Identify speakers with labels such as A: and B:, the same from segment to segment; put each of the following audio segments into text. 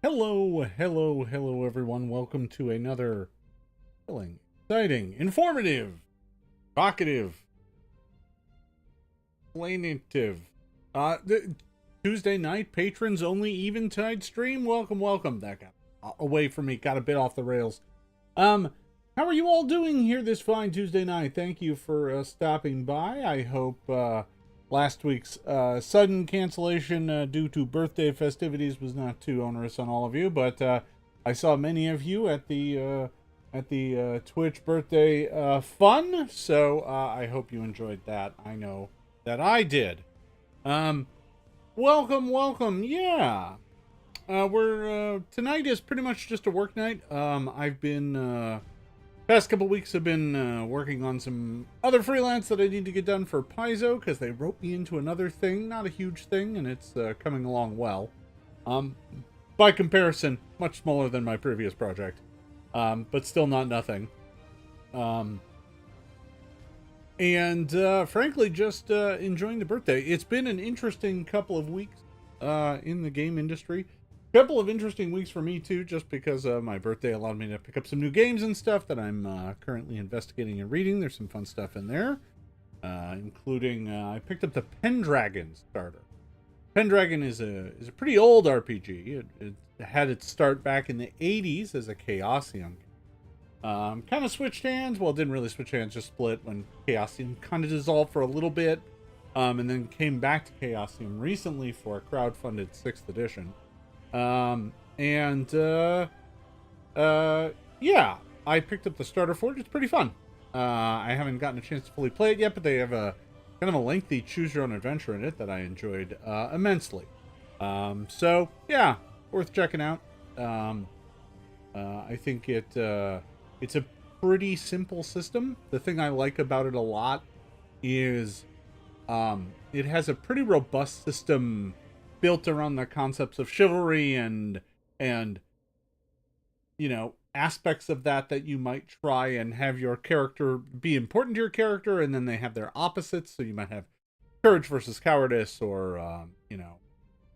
A: Hello, everyone. Welcome to another thrilling, exciting, informative, provocative, explanative, Tuesday night patrons only Eventide stream. Welcome. That got away from me, got a bit off the rails. How are you all doing here this fine Tuesday night? Thank you for stopping by. I hope last week's sudden cancellation due to birthday festivities was not too onerous on all of you, but I saw many of you at the Twitch birthday fun, so I hope you enjoyed that. I know that I did. Welcome. Yeah. We're tonight is pretty much just a work night. I've been past couple weeks have been working on some other freelance that I need to get done for Paizo because they wrote me into another thing, not a huge thing, and it's coming along well. By comparison, much smaller than my previous project, but still not nothing. And frankly, just enjoying the birthday. It's been an interesting couple of weeks in the game industry. Couple of interesting weeks for me too, just because my birthday allowed me to pick up some new games and stuff that I'm currently investigating and reading. There's some fun stuff in there, including I picked up the Pendragon starter. Pendragon is a pretty old RPG. It had its start back in the 80s as a Chaosium. Kind of switched hands. Well, it didn't really switch hands, just split when Chaosium kind of dissolved for a little bit, and then came back to Chaosium recently for a crowdfunded 6th edition. Yeah, I picked up the starter for it. It's pretty fun. I haven't gotten a chance to fully play it yet, but they have a kind of a lengthy choose your own adventure in it that I enjoyed immensely. So yeah, worth checking out. I think it's a pretty simple system. The thing I like about it a lot is it has a pretty robust system built around the concepts of chivalry and you know, aspects of that you might try and have your character be important to your character, and then they have their opposites. So you might have courage versus cowardice, or you know,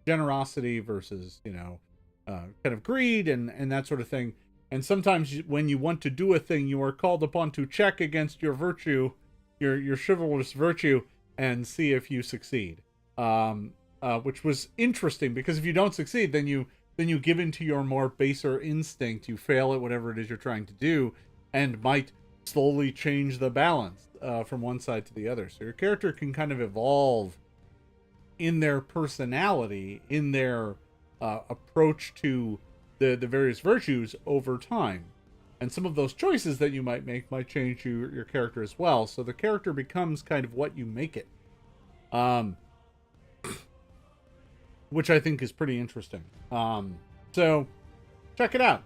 A: generosity versus, you know, kind of greed and that sort of thing. And sometimes when you want to do a thing, you are called upon to check against your virtue, your chivalrous virtue, and see if you succeed. Which was interesting, because if you don't succeed, then you give into your more baser instinct. You fail at whatever it is you're trying to do, and might slowly change the balance from one side to the other. So your character can kind of evolve in their personality, in their approach to the various virtues over time. And some of those choices that you might make might change your character as well. So the character becomes kind of what you make it. Which I think is pretty interesting. So check it out.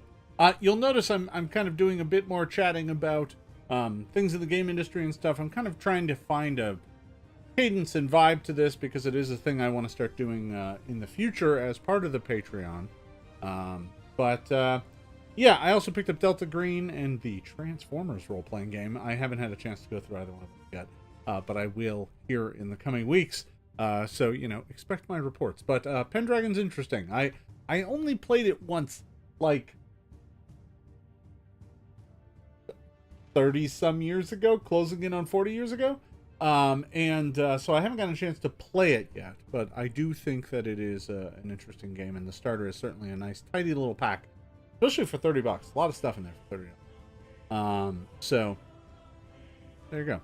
A: You'll notice I'm kind of doing a bit more chatting about things in the game industry and stuff. I'm kind of trying to find a cadence and vibe to this, because it is a thing I want to start doing in the future as part of the Patreon. Yeah, I also picked up Delta Green and the Transformers role-playing game. I haven't had a chance to go through either one of them yet, but I will here in the coming weeks. So, you know, expect my reports. But Pendragon's interesting. I only played it once, like 30-some years ago, closing in on 40 years ago. So I haven't gotten a chance to play it yet. But I do think that it is an interesting game, and the starter is certainly a nice, tidy little pack. Especially for $30. A lot of stuff in there for $30. So, there you go.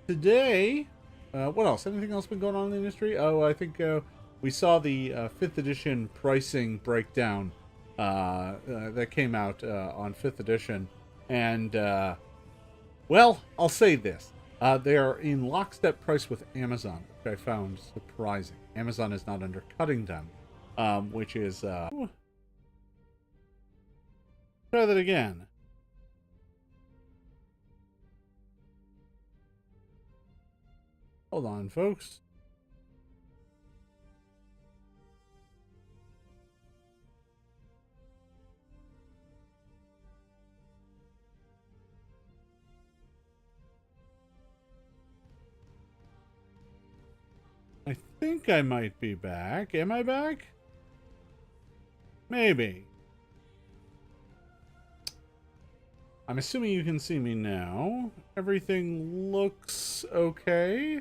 A: Today... what else? Anything else been going on in the industry? Oh, I think we saw the 5th edition pricing breakdown that came out on 5th edition. And, well, I'll say this. They are in lockstep price with Amazon, which I found surprising. Amazon is not undercutting them, which is... Try that again. Hold on, folks. I think I might be back. Am I back? Maybe. I'm assuming you can see me now. Everything looks okay.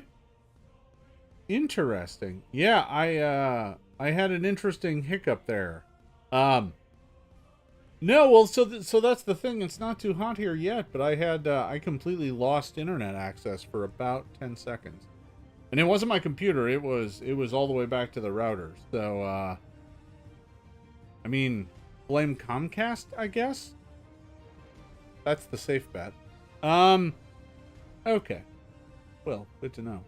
A: Interesting. Yeah, I had an interesting hiccup there. No, well, so that's the thing. It's not too hot here yet, but I completely lost internet access for about 10 seconds. And it wasn't my computer. It was all the way back to the router. So I mean, blame Comcast, I guess. That's the safe bet. Okay. Well, good to know.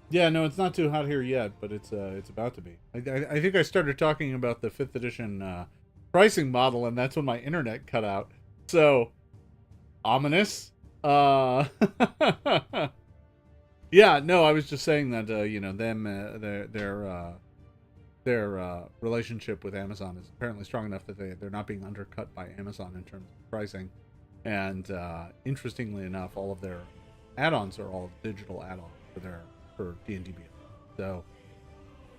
A: Yeah, no, it's not too hot here yet, but it's about to be. I think I started talking about the 5th edition pricing model, and that's when my internet cut out. So, ominous. Yeah, no, I was just saying that their relationship with Amazon is apparently strong enough that they're not being undercut by Amazon in terms of pricing. And interestingly enough, all of their add-ons are all digital add-ons for D&D Beyond. So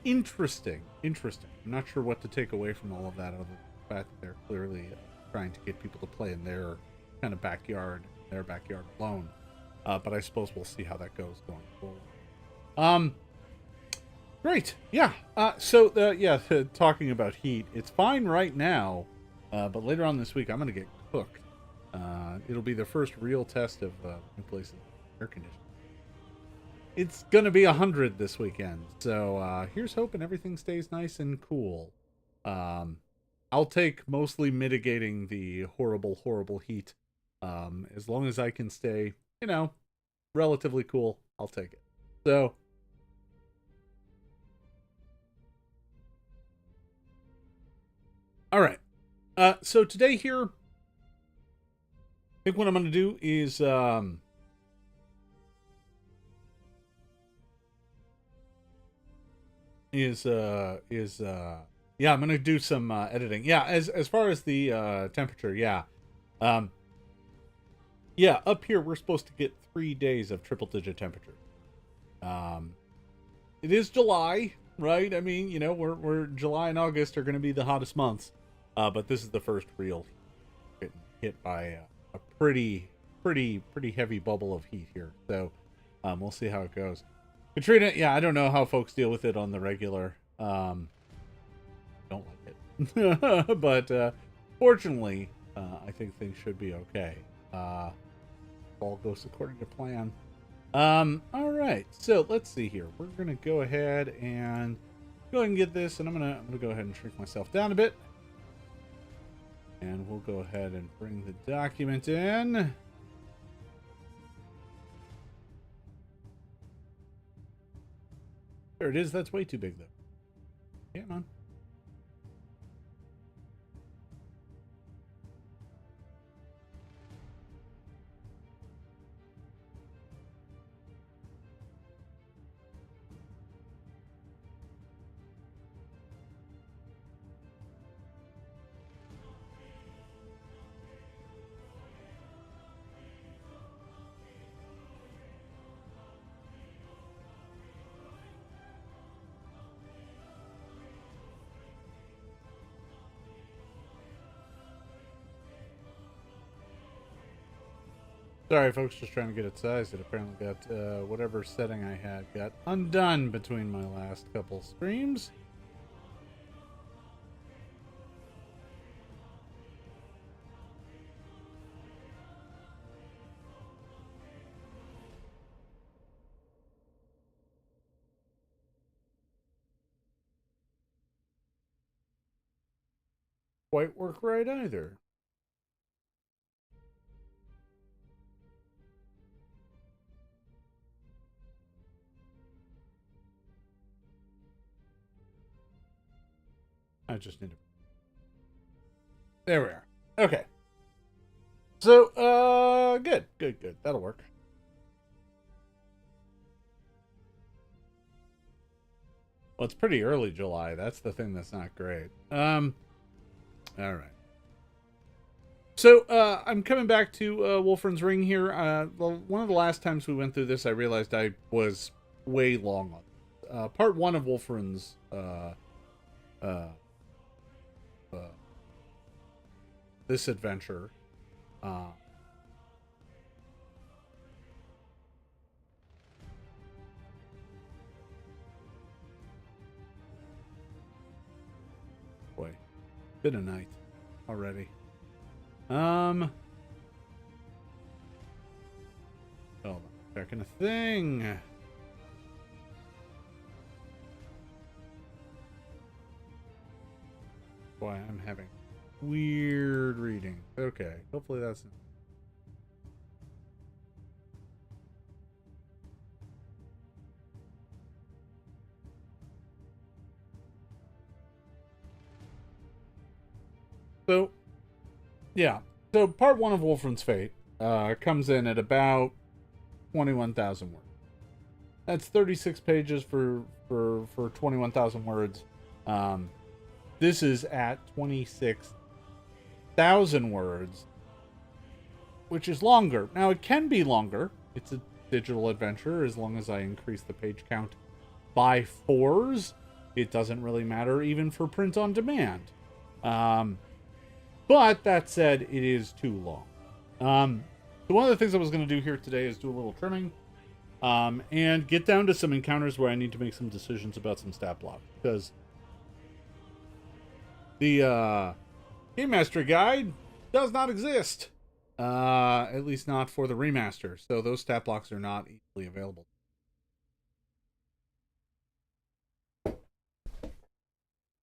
A: interesting. I'm not sure what to take away from all of that, other than the fact that they're clearly trying to get people to play in their kind of backyard alone. But I suppose we'll see how that goes going forward. Great. Yeah. Talking about heat, it's fine right now, but later on this week I'm going to get cooked. It'll be the first real test of new places air conditioning. It's going to be 100 this weekend, so here's hoping everything stays nice and cool. I'll take mostly mitigating the horrible heat. As long as I can stay, relatively cool, I'll take it. So, all right. So today here, I think what I'm going to do is I'm going to do some editing. Yeah, as far as the temperature, yeah. Yeah, up here we're supposed to get 3 days of triple digit temperature. It is July, right? I mean, we're July and August are going to be the hottest months. But this is the first real getting hit by a pretty heavy bubble of heat here. So we'll see how it goes. Katrina, yeah, I don't know how folks deal with it on the regular. Don't like it. But fortunately, I think things should be okay. All goes according to plan. All right, so let's see here. We're gonna go ahead and get this, and I'm gonna go ahead and shrink myself down a bit. And we'll go ahead and bring the document in. There it is. That's way too big, though. Come on. Sorry, folks, just trying to get it sized. It apparently got, whatever setting I had got undone between my last couple streams. Quite work right either. I just need to... There we are. Okay. So, good. That'll work. Well, it's pretty early July. That's the thing that's not great. All right. So, I'm coming back to Wolfran's Ring here. One of the last times we went through this, I realized I was way long on it. Part 1 of Wolfran's this adventure. Boy, been a night already. Hold on, checking a thing. Boy, I'm having weird reading. Okay, hopefully that's... So, yeah. So part 1 of Wolfram's Fate comes in at about 21,000 words. That's 36 pages for 21,000 words. This is at 26,000 words, which is longer. Now, it can be longer. It's a digital adventure as long as I increase the page count by 4s. It doesn't really matter even for print on demand. But that said, it is too long. So one of the things I was going to do here today is do a little trimming and get down to some encounters where I need to make some decisions about some stat blocks. Because the Game Master Guide does not exist. At least not for the remaster. So those stat blocks are not easily available.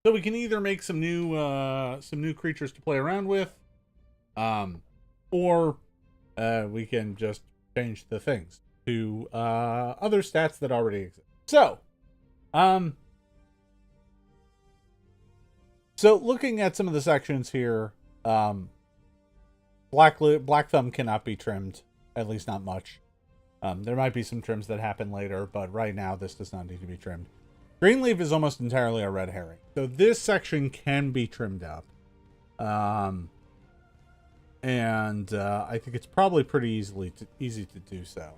A: So we can either make some new creatures to play around with, or we can just change the things to other stats that already exist. So, looking at some of the sections here, Black Thumb cannot be trimmed, at least not much. There might be some trims that happen later, but right now this does not need to be trimmed. Greenleaf is almost entirely a red herring, so this section can be trimmed up. And I think it's probably pretty easy to do so.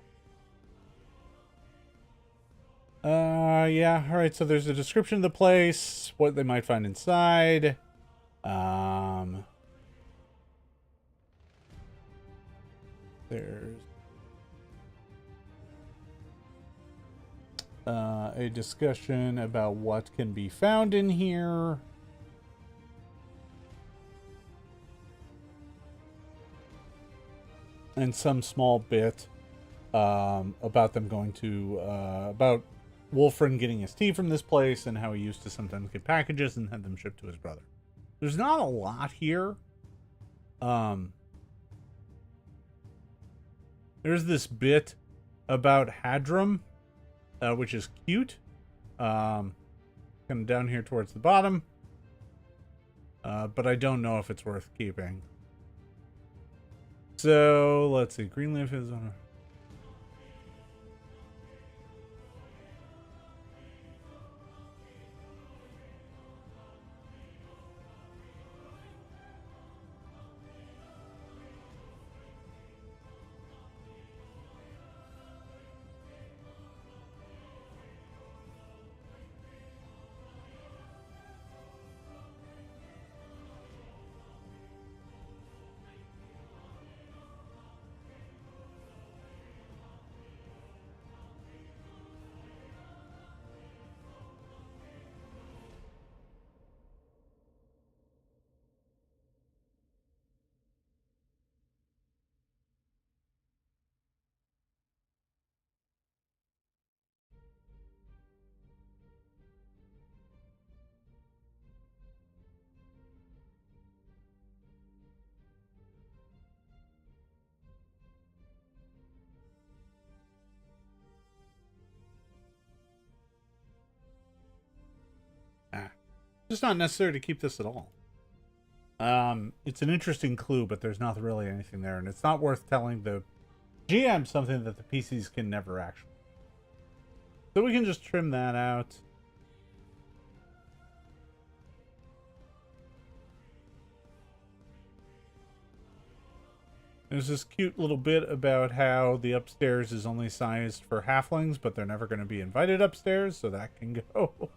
A: Yeah, alright, so there's a description of the place, what they might find inside. There's a discussion about what can be found in here. And some small bit about them going to about Wolfram getting his tea from this place and how he used to sometimes get packages and have them shipped to his brother. There's not a lot here. There's this bit about Hadram, which is cute. Kind of down here towards the bottom. But I don't know if it's worth keeping. So, let's see. Greenleaf is on a... It's not necessary to keep this at all. It's an interesting clue, but there's not really anything there, and it's not worth telling the GM something that the PCs can never actually. So we can just trim that out. There's this cute little bit about how the upstairs is only sized for halflings, but they're never going to be invited upstairs, so that can go.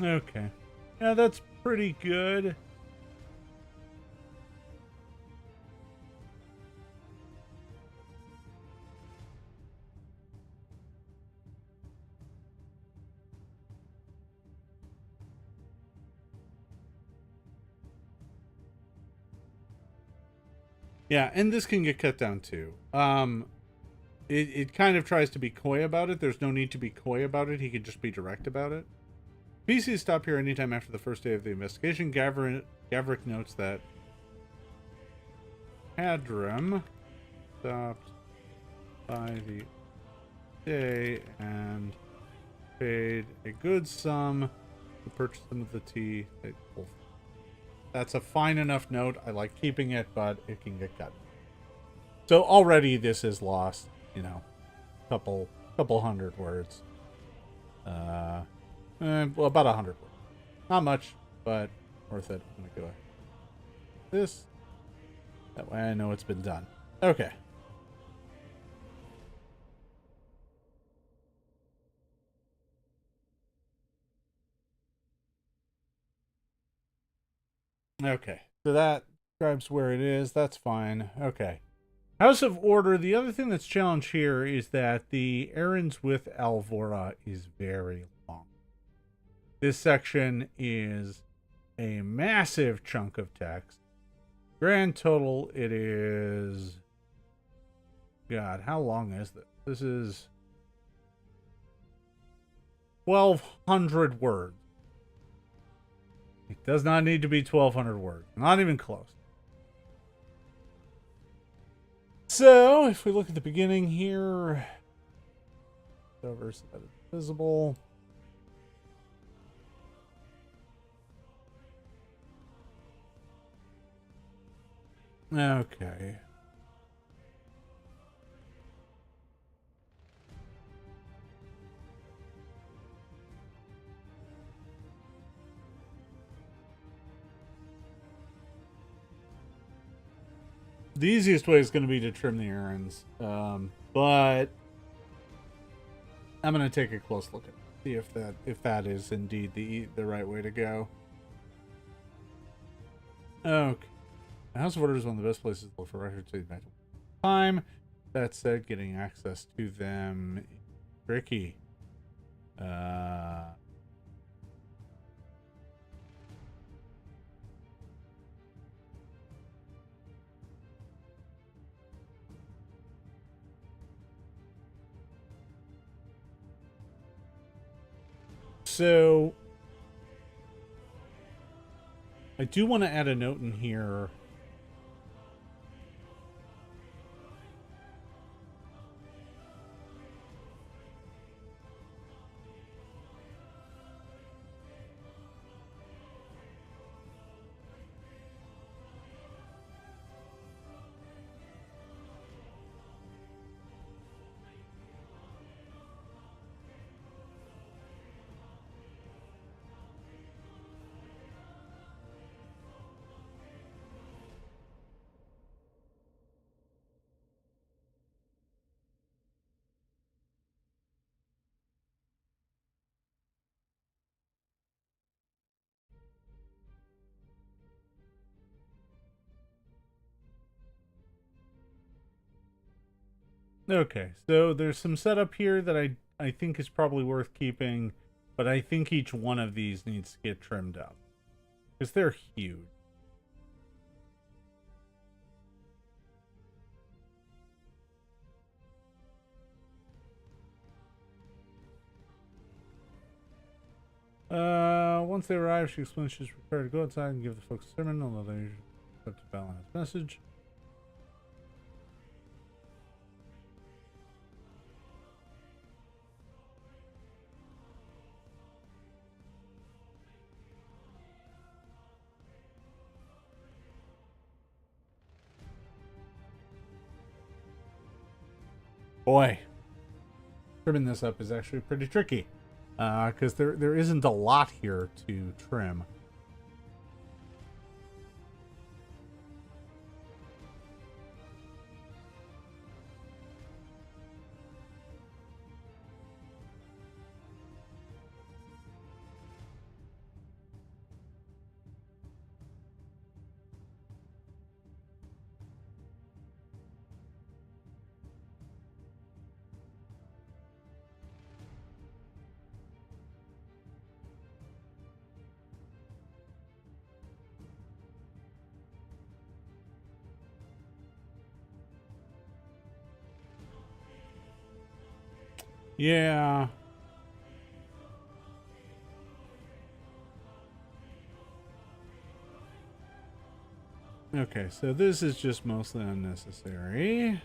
A: Okay. Yeah, that's pretty good. Yeah, and this can get cut down too. It kind of tries to be coy about it. There's no need to be coy about it. He can just be direct about it. PCs stop here anytime after the first day of the investigation. Gavrick notes that Hadram stopped by the day and paid a good sum to purchase some of the tea. That's a fine enough note. I like keeping it, but it can get cut. So already this is lost, you know, couple hundred words. Well, about 100 words. Not much, but worth it. I'm gonna go this. That way I know it's been done. Okay. Okay. So that describes where it is. That's fine. Okay. House of Order. The other thing that's challenged here is that the errands with Alvora is very long. This section is a massive chunk of text. Grand total, it is... God, how long is this? This is 1,200 words. It does not need to be 1,200 words. Not even close. So, if we look at the beginning here... Over so that is visible. Okay. The easiest way is going to be to trim the errands. But I'm going to take a close look at it. See if that is indeed the right way to go. Okay. The House of Order is one of the best places to look for records to time. That said, getting access to them is tricky. So I do want to add a note in here. Okay, so there's some setup here that I think is probably worth keeping, but I think each one of these needs to get trimmed up because they're huge. Once they arrive, she explains she's prepared to go outside and give the folks a sermon, although they usually accept a balanced message. Boy, trimming this up is actually pretty tricky because there isn't a lot here to trim. Yeah. Okay, so this is just mostly unnecessary.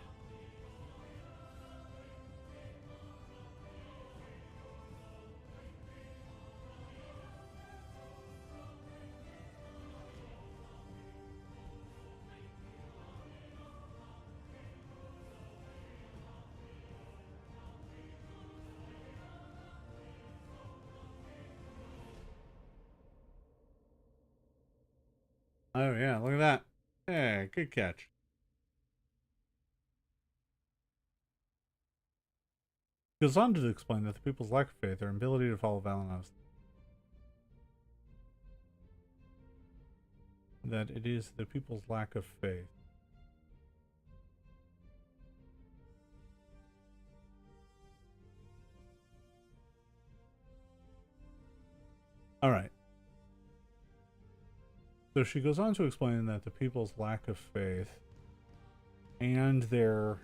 A: Oh yeah, look at that. Hey, good catch. Goes on to explain that the people's lack of faith, their ability to follow Valinov, that it is the people's lack of faith. All right. So she goes on to explain that the people's lack of faith and their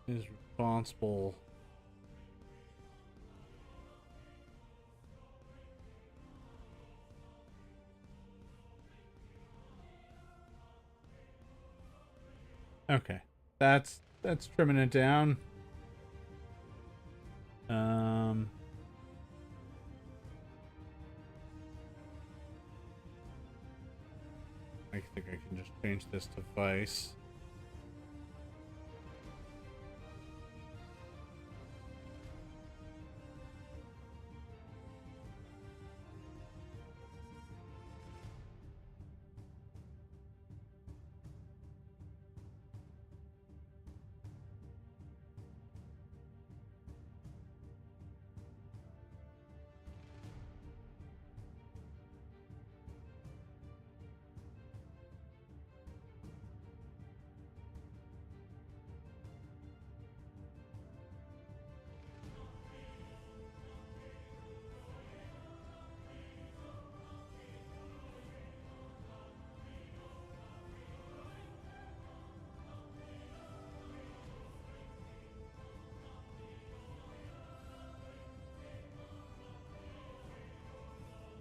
A: is responsible. Okay. That's trimming it down. I think I can just change this to Vice.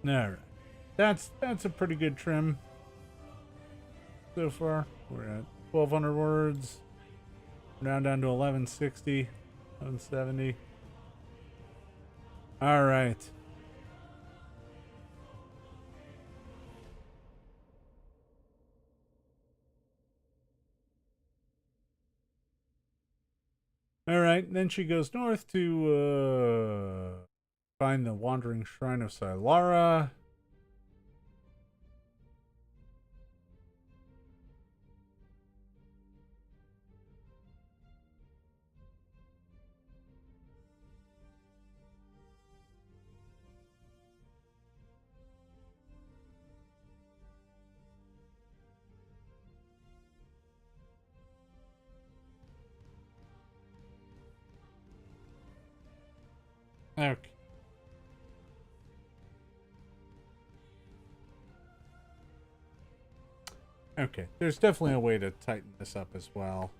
A: All right. That's a pretty good trim so far. We're at 1,200 words. We're now down to 1160, 1170. All right. All right. Then she goes north to find the Wandering Shrine of Silara. Okay. Okay. There's definitely a way to tighten this up as well.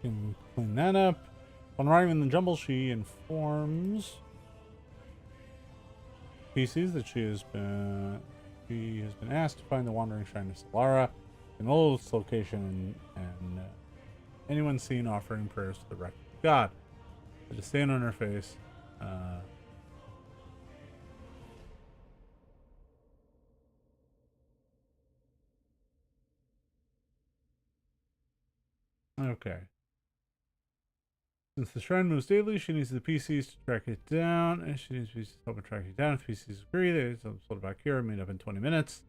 A: Can clean that up. When arriving in the jumble, she informs PCs that she has been asked to find the wandering shrine of Solara and all its location and anyone seen offering prayers to the wreck of God. I just stand on her face. Okay. Since the shrine moves daily, she needs the PCs to track it down, and she needs PCs to help her track it down. If PCs agree, they sort back here. Meet up in 20 minutes.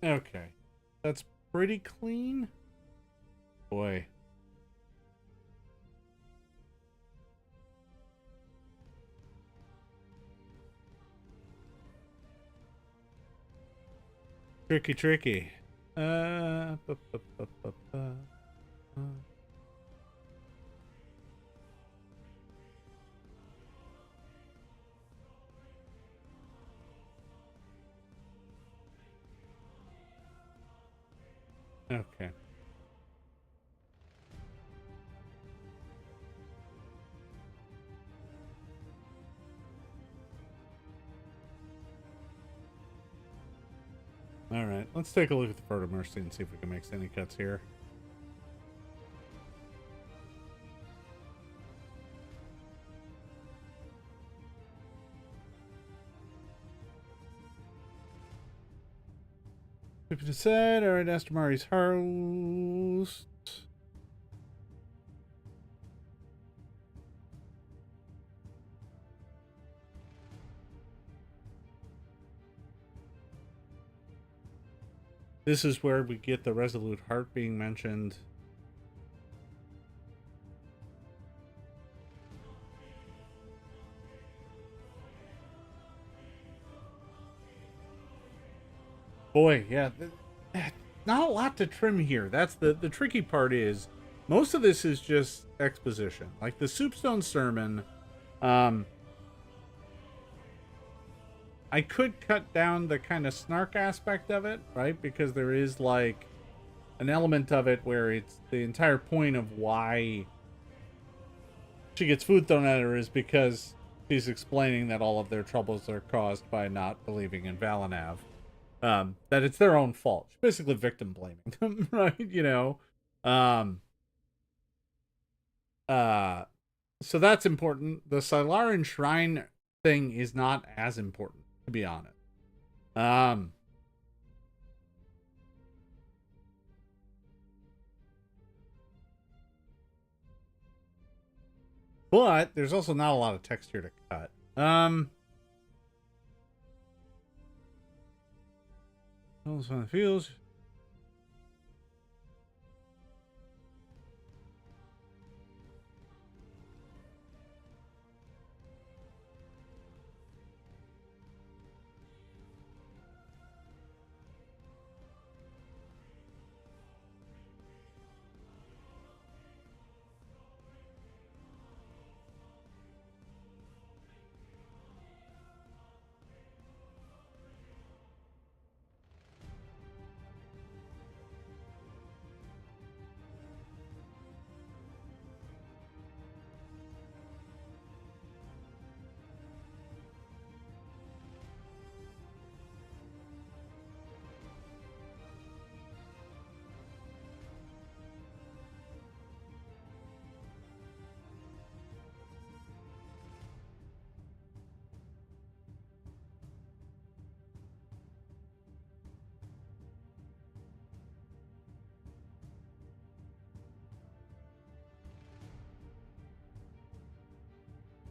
A: Okay. That's pretty clean. Boy. Tricky, tricky. Uh, bu- bu- bu- bu- bu- uh. Okay. All right. Let's take a look at the Photo Mercy and see if we can make any cuts here. If it said, all right, Astamari's house. This is where we get the Resolute Heart being mentioned. Boy, yeah. Not a lot to trim here. That's the tricky part is most of this is just exposition. Like the Soupstone sermon, I could cut down the kind of snark aspect of it, right? Because there is like an element of it where it's the entire point of why she gets food thrown at her is because she's explaining that all of their troubles are caused by not believing in Valanav. That it's their own fault. She's basically victim blaming them, right? You know? Um, so that's important. The Silaran Shrine thing is not as important, to be honest. Um, but there's also not a lot of text here to cut. Those on the fields.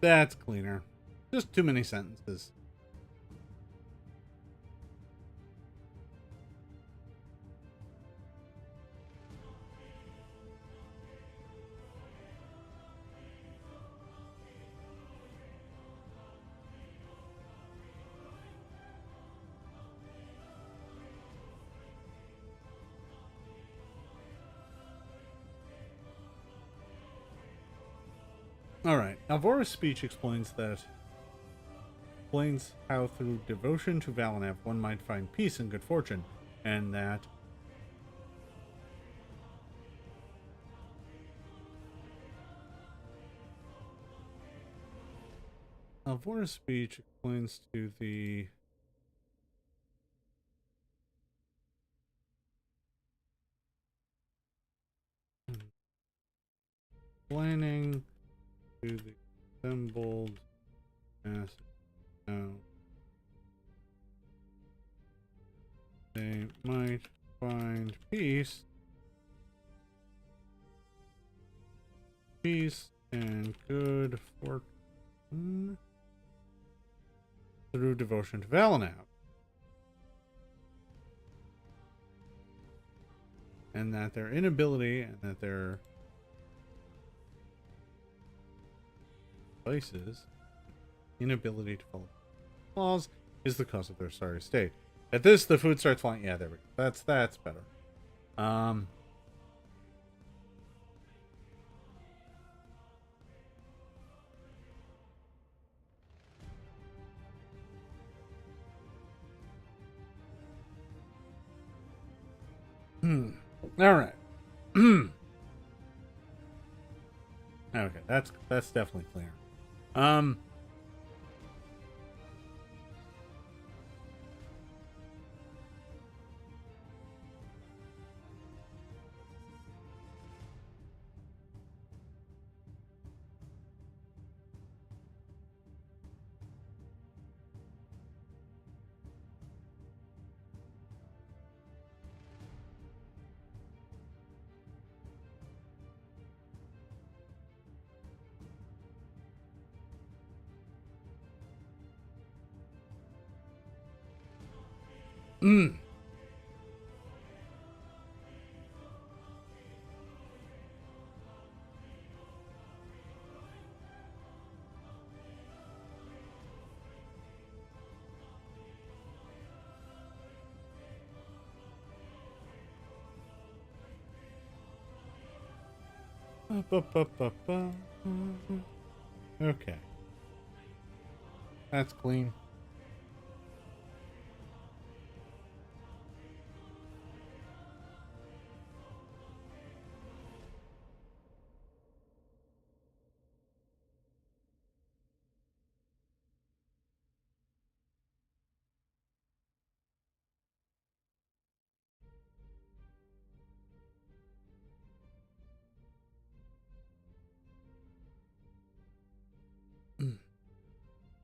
A: That's cleaner. Just too many sentences. All right. Alvora's speech explains that explains how through devotion to Valanav one might find peace and good fortune, and that Alvora's speech explains to the explaining to the assembled masses how they might find peace and good fortune through devotion to Valanav. And that their inability and that their vices, inability to follow laws, is the cause of their sorry state. At this, the food starts flying. Yeah, there we go. That's better. All right. Okay, that's definitely clear. Okay. That's clean.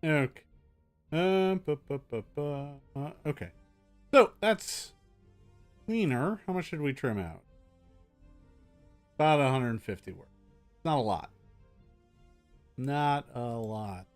A: Okay. Okay. So that's cleaner. How much did we trim out? About 150 words. Not a lot. Not a lot.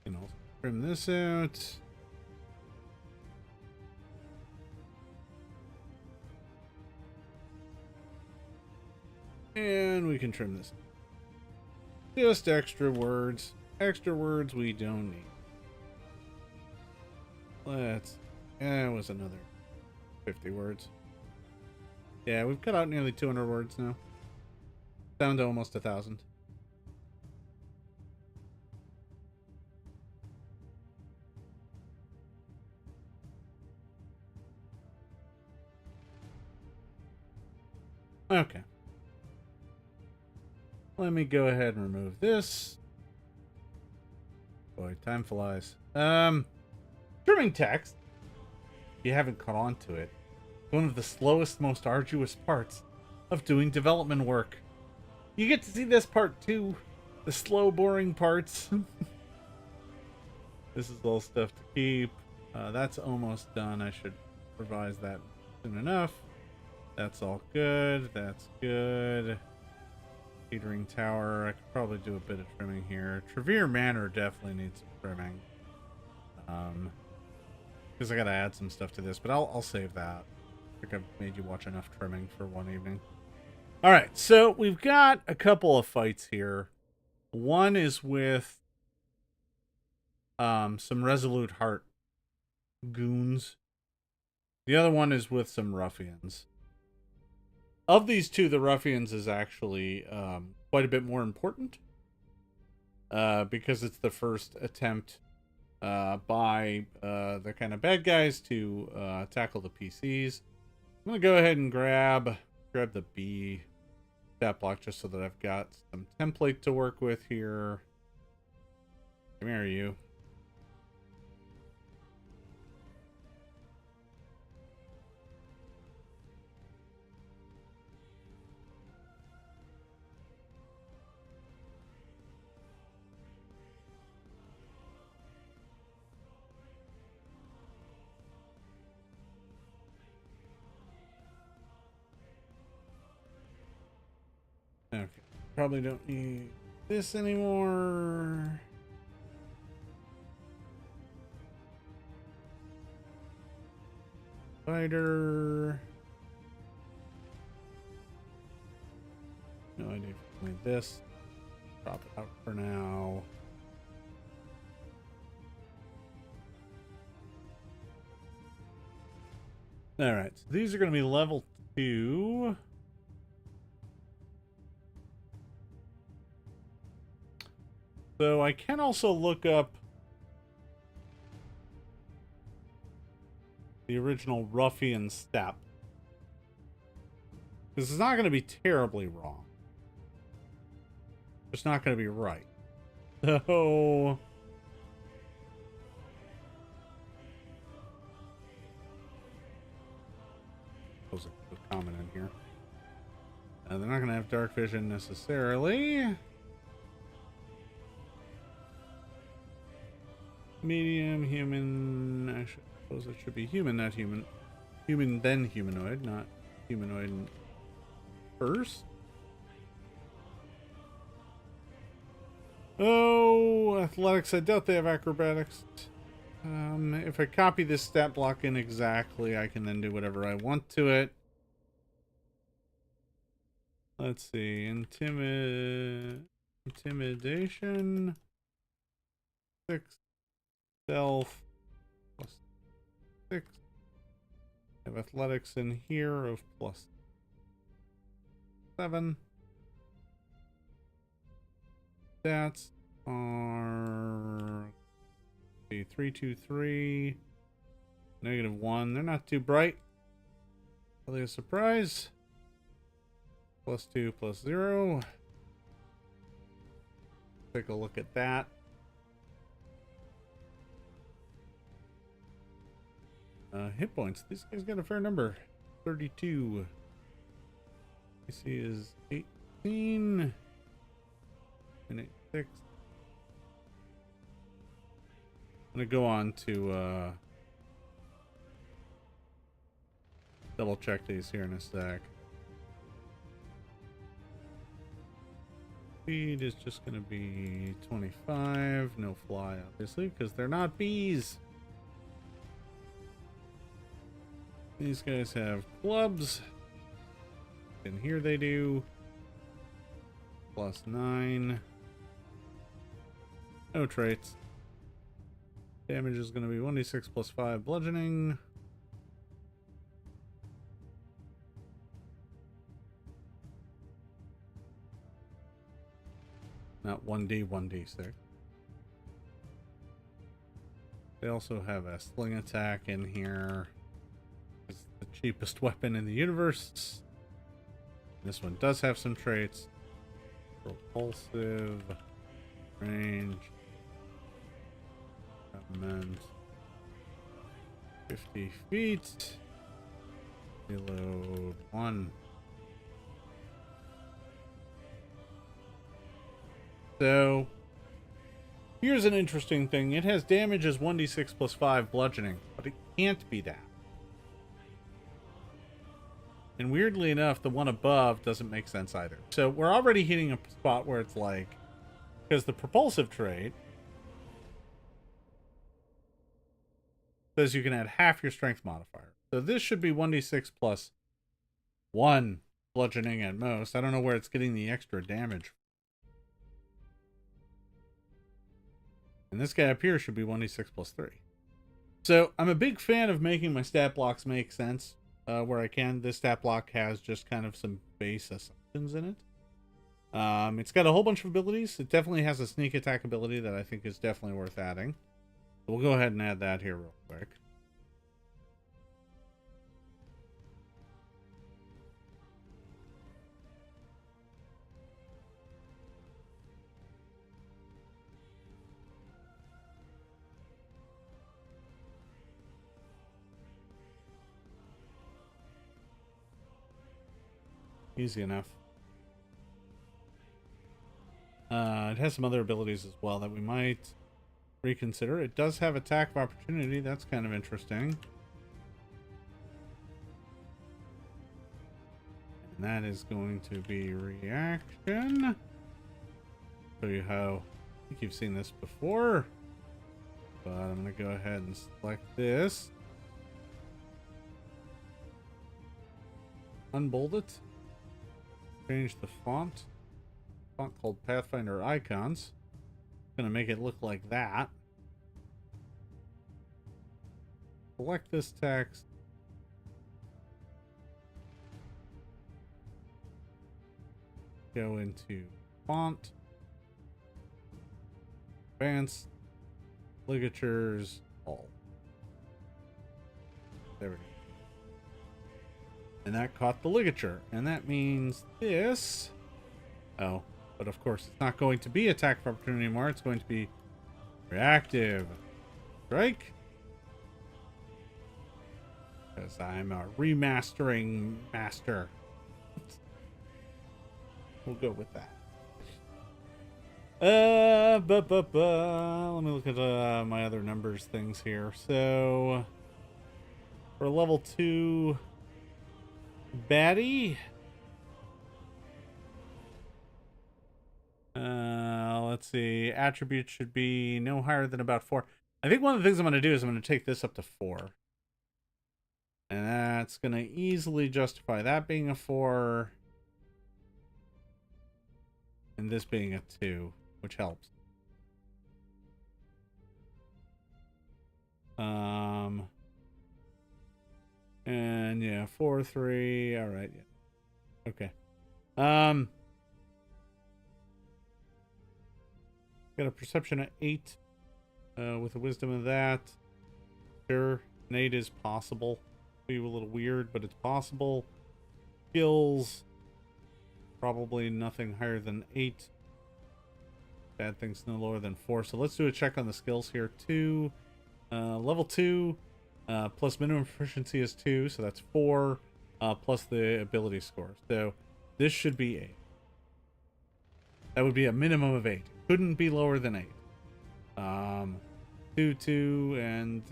A: You know, trim this out. And we can trim this. Just extra words. Extra words we don't need. That was another 50 words. Yeah, we've cut out nearly 200 words now. Down to almost 1,000. Okay. Let me go ahead and remove this. Boy, time flies. Trimming text, if you haven't caught on to it, one of the slowest, most arduous parts of doing development work. You get to see this part too. The slow, boring parts. This is all stuff to keep. That's almost done. I should revise that soon enough. That's all good. That's good. Teetering Tower. I could probably do a bit of trimming here. Trevere Manor definitely needs some trimming. Because I gotta add some stuff to this, but I'll save that. think I've made you watch enough trimming for one evening. All right, so we've got a couple of fights here. One is with some Resolute Heart goons. The other one is with some ruffians. Of these two, the ruffians is actually quite a bit more important because it's the first attempt by the kind of bad guys to tackle the PCs. I'm gonna go ahead and grab the B stat block just so that I've got some template to work with here. Come here, you. Okay, probably don't need this anymore. Spider. No idea if I need this. Drop it out for now. Alright, so these are going to be level 2. So I can also look up the original Ruffian step. This is not going to be terribly wrong. It's not going to be right. So there's a comment in here. They're not going to have dark vision necessarily. Medium, human. I suppose it should be human, not human. Human, then humanoid, not humanoid first. Oh, athletics. I doubt they have acrobatics. If I copy this stat block in exactly, I can then do whatever I want to it. Let's see. Intimidation. 6. Stealth. Plus 6. I have athletics in here of plus 7. Stats are 3, 2, 3, -1. They're not too bright. Are they a surprise? +2, +0. Take a look at that. Hit points. These guys got a fair number. 32. AC is 18. And 6. I'm gonna go on to double check these here in a sec. Speed is just gonna be 25. No fly, obviously, because they're not bees. These guys have clubs. And here they do. +9. No traits. Damage is going to be 1d6 +5 bludgeoning. Not 1d, 1d6. They also have a sling attack in here. It's the cheapest weapon in the universe. This one does have some traits. Propulsive. Range. Recommend 50 feet. Reload 1. So, here's an interesting thing. It has damage as 1d6 +5 bludgeoning, but it can't be that. And weirdly enough, the one above doesn't make sense either. So we're already hitting a spot where it's like, because the propulsive trait says you can add half your strength modifier. So this should be 1d6 plus 1 bludgeoning at most. I don't know where it's getting the extra damage. And this guy up here should be 1d6 plus 3. So I'm a big fan of making my stat blocks make sense where I can. This stat block has just kind of some base assumptions in it. It's got a whole bunch of abilities. It definitely has a sneak attack ability that I think is definitely worth adding. So we'll go ahead and add that here real quick. Easy enough. It has some other abilities as well that we might reconsider. It does have attack of opportunity. That's kind of interesting. And that is going to be reaction. Show you how. I think you've seen this before. But I'm going to go ahead and select this. Unbold it. Change the font. Font called Pathfinder Icons. Gonna make it look like that. Select this text. Go into font. Advanced. Ligatures. All. There we go. And that caught the ligature. And that means this. Oh, but of course it's not going to be attack of opportunity anymore. It's going to be reactive strike. Because I'm a remastering master. We'll go with that. Let me look at my other numbers things here. So for level 2 baddie, let's see, attributes should be no higher than about 4. I think one of the things I'm going to do is I'm going to take this up to 4, and that's going to easily justify that being a 4 and this being a 2, which helps. And yeah, 4, 3. All right. Yeah. Okay. Got a perception at 8. With the wisdom of that. Sure. An 8 is possible. Be a little weird, but it's possible. Skills. Probably nothing higher than 8. Bad things no lower than 4. So let's do a check on the skills here. 2. Level 2. Plus minimum proficiency is 2, so that's 4, plus the ability score. So this should be 8. That would be a minimum of 8. Couldn't be lower than 8. 2, 2, and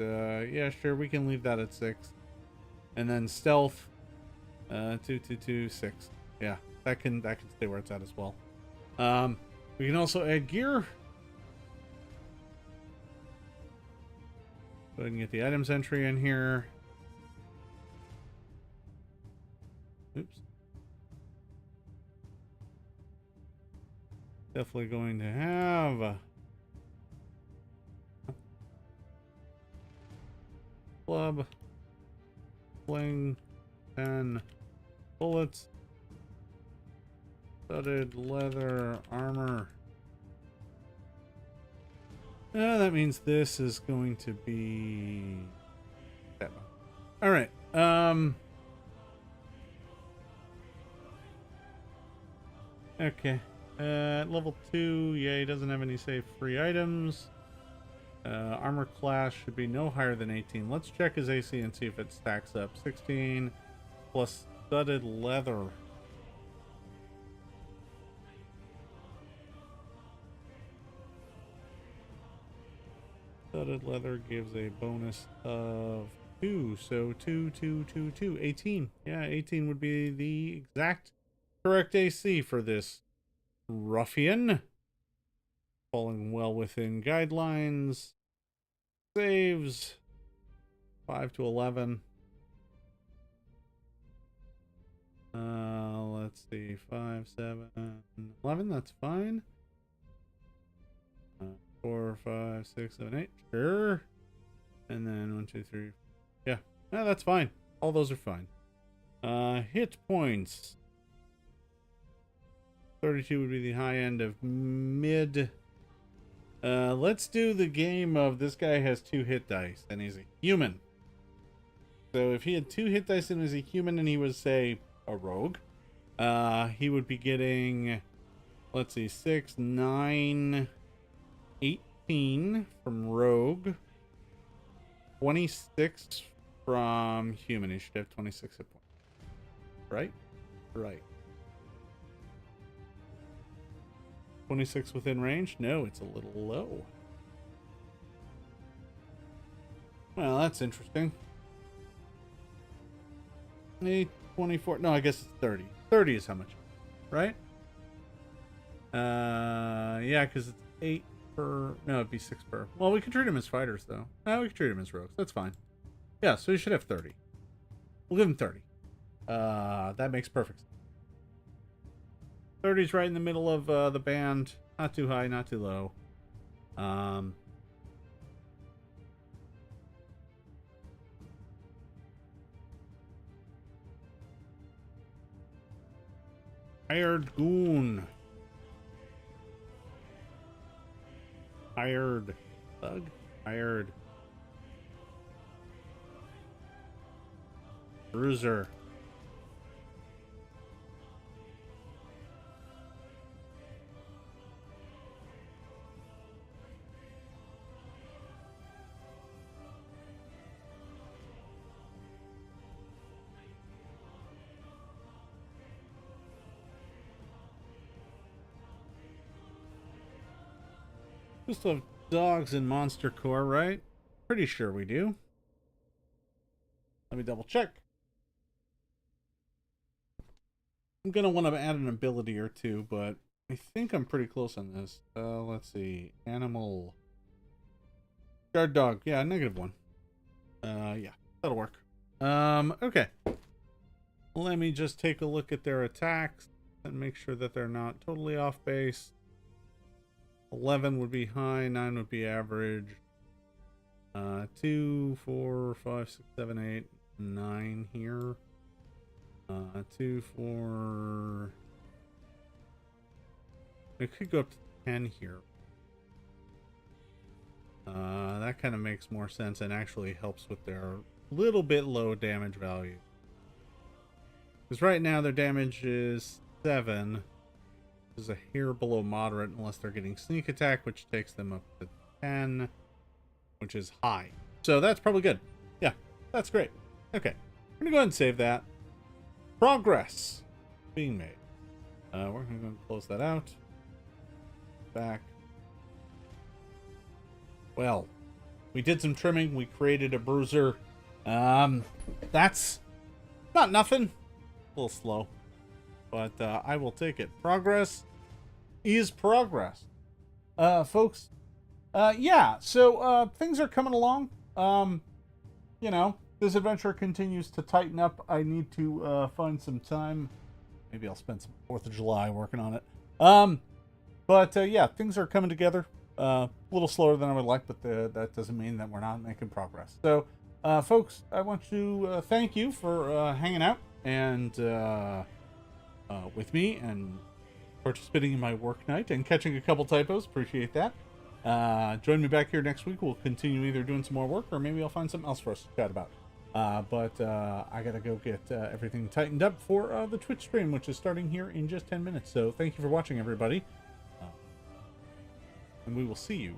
A: yeah, sure, we can leave that at 6. And then stealth, 2, 2, 2, 6. Yeah, that can stay where it's at as well. We can also add gear. Go ahead and get the items entry in here. Oops. Definitely going to have club, sling, 10 bullets, studded leather armor. That means this is going to be that one. All right. Okay. Level 2, yeah, he doesn't have any save free items. Armor class should be no higher than 18. Let's check his AC and see if it stacks up. 16 plus studded leather. Studded leather gives a bonus of 2. So 2, 2, 2, 2. 18. Yeah, 18 would be the exact correct AC for this ruffian. Falling well within guidelines. Saves 5 to 11. see, 5, 7, 11. That's fine. 4, 5, 6, 7, 8. Sure. And then 1, 2, 3. Yeah, no, that's fine. All those are fine. Hit points. 32 would be the high end of mid. Let's do the game of this guy has 2 hit dice and he's a human. So if he had 2 hit dice and was a human and he was, say, a rogue, he would be getting, let's see, 6, 9, 18 from rogue, 26 from human. He should have 26 hit points. Right? Right. 26 within range? No, it's a little low. Well, that's interesting. 8, 24. No, I guess it's 30. 30 is how much? Right? Yeah, because it's 8 per. No, it'd be 6 per. Well, we could treat him as fighters, though. No, we could treat him as rogues. That's fine. Yeah, so he should have 30. We'll give him 30. That makes perfect sense. 30's right in the middle of the band. Not too high, not too low. Hired goon. Hired thug. Hired bruiser. We still have dogs in Monster Core, right? Pretty sure we do. Let me double check. I'm going to want to add an ability or two, but I think I'm pretty close on this. Let's see. Animal. Guard dog. Yeah, -1. Yeah, that'll work. Okay. Let me just take a look at their attacks and make sure that they're not totally off base. 11 would be high, 9 would be average. 2, 4, 5, 6, 7, 8, 9 here. 2, 4. It could go up to 10 here. That kind of makes more sense and actually helps with their little bit low damage value. Because right now their damage is 7. Is a hair below moderate unless they're getting sneak attack, which takes them up to 10, which is high. So that's probably good. Yeah, that's great. Okay, I'm gonna go ahead and save that. Progress being made. We're gonna go and close that out. Back. Well, we did some trimming. We created a bruiser. That's not nothing. A little slow. But I will take it. Progress is progress. Folks, yeah, so things are coming along. You know, this adventure continues to tighten up. I need to find some time. Maybe I'll spend some 4th of July working on it. But yeah, things are coming together. A little slower than I would like, but that doesn't mean that we're not making progress. So, folks, I want to thank you for hanging out and with me and participating in my work night and catching a couple typos. Appreciate that. Join me back here next week. We'll continue either doing some more work or maybe I'll find something else for us to chat about. But I gotta go get everything tightened up for the Twitch stream, which is starting here in just 10 minutes. So thank you for watching, everybody. And we will see you